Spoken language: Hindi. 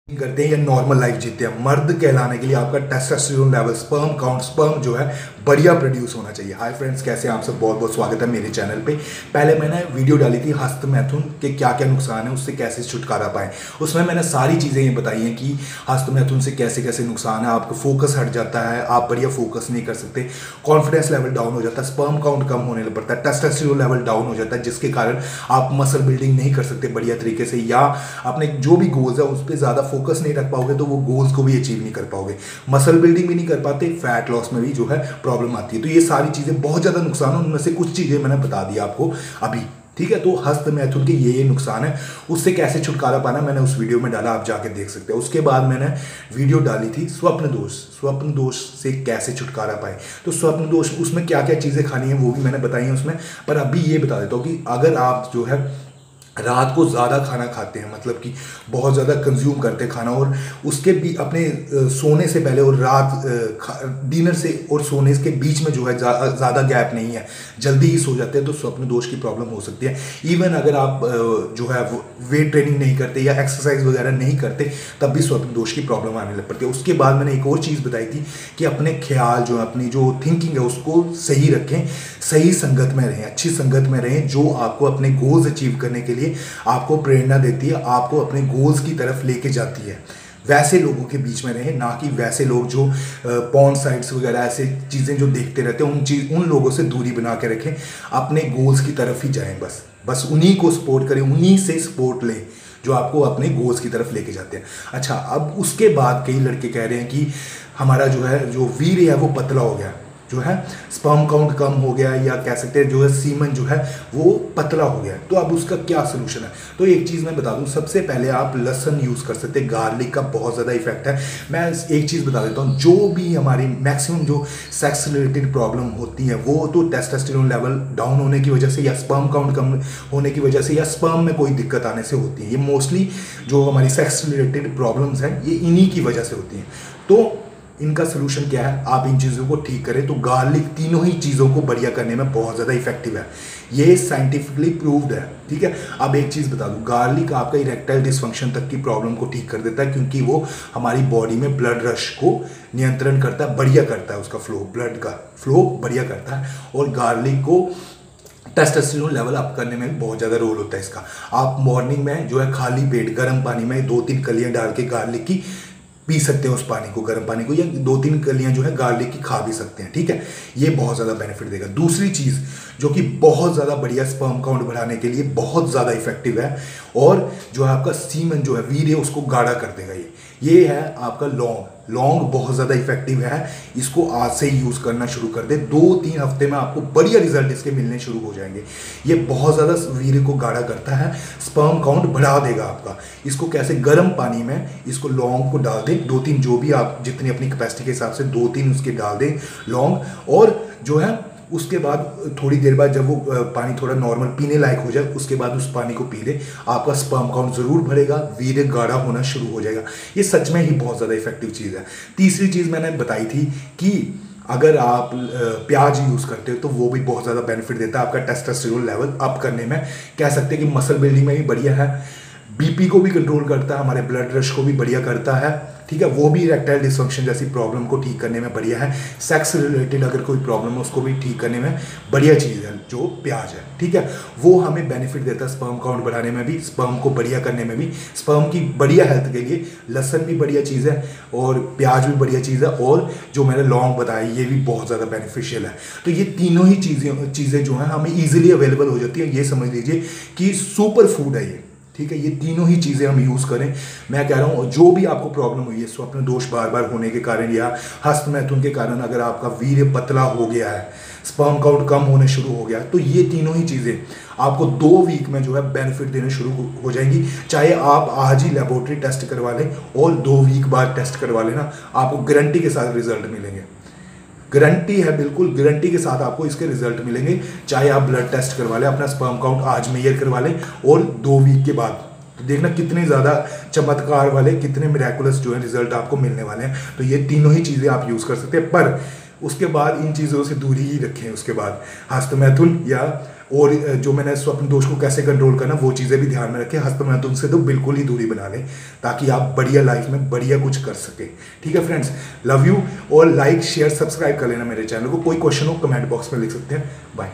करते हैं या नॉर्मल लाइफ जीते हैं। मर्द कहलाने के लिए आपका testosterone level, sperm count, sperm जो है बढ़िया प्रोड्यूस होना चाहिए। हाय फ्रेंड्स, कैसे हैं आप सब? बहुत बहुत स्वागत है मेरे चैनल पे। पहले मैंने वीडियो डाली थी हस्तमैथुन के क्या क्या नुकसान है, उससे कैसे छुटकारा पाएं। उसमें मैंने सारी चीज़ें ये बताई हैं कि हस्तमैथुन से कैसे कैसे नुकसान है। आपका फोकस हट जाता है, आप बढ़िया फोकस नहीं कर सकते, कॉन्फिडेंस लेवल डाउन हो जाता है, स्पर्म काउंट कम होने लगता है, टेस्टोस्टेरोन लेवल डाउन हो जाता है, जिसके कारण आप मसल बिल्डिंग नहीं कर सकते बढ़िया तरीके से, या अपने जो भी गोल्स है उस पर ज़्यादा फोकस नहीं रख पाओगे तो वो गोल्स को भी अचीव नहीं कर पाओगे। मसल बिल्डिंग भी नहीं कर पाते, फैट लॉस में भी जो है प्रॉब्लम आती है। तो ये सारी चीज़ें बहुत ज़्यादा नुकसान है, उनमें से कुछ चीज़ें मैंने बता दी आपको अभी। ठीक है, तो हस्तमैथुन के ये नुकसान है, उससे कैसे छुटकारा पाना मैंने उस वीडियो में डाला, आप जाके देख सकते हैं। उसके बाद मैंने वीडियो डाली थी स्वप्न दोष से कैसे छुटकारा पाए। तो स्वप्न दोष, उसमें क्या क्या चीज़ें खानी है वो भी मैंने बताई हैं उसमें। पर अभी ये बता देता हूँ कि अगर आप जो है रात को ज़्यादा खाना खाते हैं, मतलब कि बहुत ज़्यादा कंज्यूम करते हैं खाना, और उसके भी अपने सोने से पहले और रात डिनर से और सोने के बीच में जो है ज़्यादा गैप नहीं है, जल्दी ही सो जाते हैं, तो स्वप्न दोष की प्रॉब्लम हो सकती है। इवन अगर आप जो है वेट ट्रेनिंग नहीं करते या एक्सरसाइज वगैरह नहीं करते, तब भी स्वप्न दोष की प्रॉब्लम आने लग पड़ती है। उसके बाद मैंने एक और चीज़ बताई थी कि अपने ख्याल जो है, अपनी जो थिंकिंग है उसको सही रखें, सही संगत में रहें, अच्छी संगत में रहें, जो आपको अपने गोल्स अचीव करने के लिए आपको प्रेरणा देती है, आपको अपने गोल्स की तरफ लेके जाती है। वैसे लोगों के बीच में रहें, ना कि वैसे लोग जो पॉर्न साइट्स वगैरह ऐसे चीज़ें जो देखते रहते हैं, उन लोगों से दूरी बना के रखें। अपने गोल्स की तरफ ही जाएं, बस उन्हीं को सपोर्ट करें, उन्हीं से सपोर्ट लें जो आपको अपने गोल्स की तरफ लेके जाते हैं। अच्छा, अब उसके बाद कई लड़के कह रहे हैं कि हमारा जो वीर्य है वो पतला हो गया, जो है स्पर्म काउंट कम हो गया, या कह सकते हैं जो है सीमन जो है वो पतला हो गया। तो अब उसका क्या सोल्यूशन है? तो एक चीज़ मैं बता दूं, सबसे पहले आप लहसुन यूज़ कर सकते हैं। गार्लिक का बहुत ज़्यादा इफेक्ट है। मैं एक चीज़ बता देता हूं, जो भी हमारी मैक्सिमम जो सेक्स रिलेटेड प्रॉब्लम होती है वो तो टेस्टोस्टेरोन लेवल डाउन होने की वजह से, या स्पर्म काउंट कम होने की वजह से, या स्पर्म में कोई दिक्कत आने से होती है। ये मोस्टली जो हमारी सेक्स रिलेटेड प्रॉब्लम्स हैं ये इन्हीं की वजह से होती हैं। तो इनका सोल्यूशन क्या है? आप इन चीज़ों को ठीक करें तो गार्लिक तीनों ही चीज़ों को बढ़िया करने में बहुत ज़्यादा इफेक्टिव है। ये साइंटिफिकली प्रूव्ड है। ठीक है, अब एक चीज़ बता दूं, गार्लिक आपका इरेक्टाइल डिसफंक्शन तक की प्रॉब्लम को ठीक कर देता है, क्योंकि वो हमारी बॉडी में ब्लड रश को नियंत्रण करता है, बढ़िया करता है, उसका फ्लो, ब्लड का फ्लो बढ़िया करता है। और गार्लिक को टेस्टोस्टेरोन लेवल अप करने में भी बहुत ज़्यादा रोल होता है इसका। आप मॉर्निंग में जो है खाली पेट गर्म पानी में 2-3 कलियाँ डाल के गार्लिक की पी सकते हैं, उस पानी को, गर्म पानी को, या 2-3 कलियां जो है गार्लिक की खा भी सकते हैं। ठीक है, ये बहुत ज़्यादा बेनिफिट देगा। दूसरी चीज़ जो कि बहुत ज़्यादा बढ़िया स्पर्म काउंट बढ़ाने के लिए बहुत ज़्यादा इफेक्टिव है, और जो है आपका सीमन जो है वीर्य उसको गाढ़ा कर देगा, ये है आपका लौंग बहुत ज़्यादा इफेक्टिव है। इसको आज से ही यूज़ करना शुरू कर दे, 2-3 हफ्ते में आपको बढ़िया रिजल्ट इसके मिलने शुरू हो जाएंगे। ये बहुत ज़्यादा वीर्य को गाढ़ा करता है, स्पर्म काउंट बढ़ा देगा आपका। इसको कैसे? गर्म पानी में इसको लौंग को डाल दें, 2-3, जो भी आप जितनी अपनी कैपेसिटी के हिसाब से 2-3 उसके डाल दें लौंग, और जो है उसके बाद थोड़ी देर बाद जब वो पानी थोड़ा नॉर्मल पीने लायक हो जाए, उसके बाद उस पानी को पी ले, आपका स्पर्म काउंट जरूर बढ़ेगा, वीर्य गाढ़ा होना शुरू हो जाएगा। ये सच में ही बहुत ज़्यादा इफेक्टिव चीज़ है। तीसरी चीज़ मैंने बताई थी कि अगर आप प्याज यूज़ करते हो तो वो भी बहुत ज़्यादा बेनिफिट देता है आपका टेस्टोस्टेरोन लेवल अप करने में। कह सकते हैं कि मसल बिल्डिंग में भी बढ़िया है, बीपी को भी कंट्रोल करता है, हमारे ब्लड रश को भी बढ़िया करता है। ठीक है, वो भी इरेक्टाइल डिसफंक्शन जैसी प्रॉब्लम को ठीक करने में बढ़िया है। सेक्स रिलेटेड अगर कोई प्रॉब्लम है उसको भी ठीक करने में बढ़िया चीज़ है जो प्याज है। ठीक है, वो हमें बेनिफिट देता है स्पर्म काउंट बढ़ाने में भी, स्पर्म को बढ़िया करने में भी। स्पर्म की बढ़िया हेल्थ के लिए लहसुन भी बढ़िया चीज़ है, और प्याज भी बढ़िया चीज़ है, और जो मैंने लौंग बताई ये भी बहुत ज़्यादा बेनिफिशियल है। तो ये तीनों ही चीज़ें जो हैं हमें ईजिली अवेलेबल हो जाती है। ये समझ लीजिए कि सुपर फूड है ये। ठीक है, ये तीनों ही चीज़ें हम यूज़ करें। मैं कह रहा हूँ जो भी आपको प्रॉब्लम हुई है स्वप्न दोष बार बार होने के कारण, या हस्तमैथुन के कारण, अगर आपका वीर्य पतला हो गया है, स्पर्म काउंट कम होने शुरू हो गया, तो ये तीनों ही चीज़ें आपको 2 वीक में जो है बेनिफिट देने शुरू हो जाएंगी। चाहे आप आज ही लेबोरेटरी टेस्ट करवा लें और 2 वीक बाद टेस्ट करवा लेना, आपको गारंटी के साथ रिजल्ट मिलेंगे। गारंटी है, बिल्कुल गारंटी के साथ आपको इसके रिजल्ट मिलेंगे। चाहे आप ब्लड टेस्ट करवा लें, अपना स्पर्म काउंट आज मेजर करवा लें, और 2 वीक के बाद तो देखना कितने ज़्यादा चमत्कार वाले, कितने मिरेकुलस जो है रिजल्ट आपको मिलने वाले हैं। तो ये तीनों ही चीज़ें आप यूज़ कर सकते हैं, पर उसके बाद इन चीज़ों से दूरी ही रखें। उसके बाद हस्तमैथुन या और जो मैंने स्वप्न दोष को कैसे कंट्रोल करना, वो चीज़ें भी ध्यान में रखें। हस्तमैथुन से तो बिल्कुल ही दूरी बना लें, ताकि आप बढ़िया लाइफ में बढ़िया कुछ कर सके। ठीक है फ्रेंड्स, लव यू। और लाइक शेयर सब्सक्राइब कर लेना मेरे चैनल को। कोई क्वेश्चन हो कमेंट बॉक्स में लिख सकते हैं। बाय।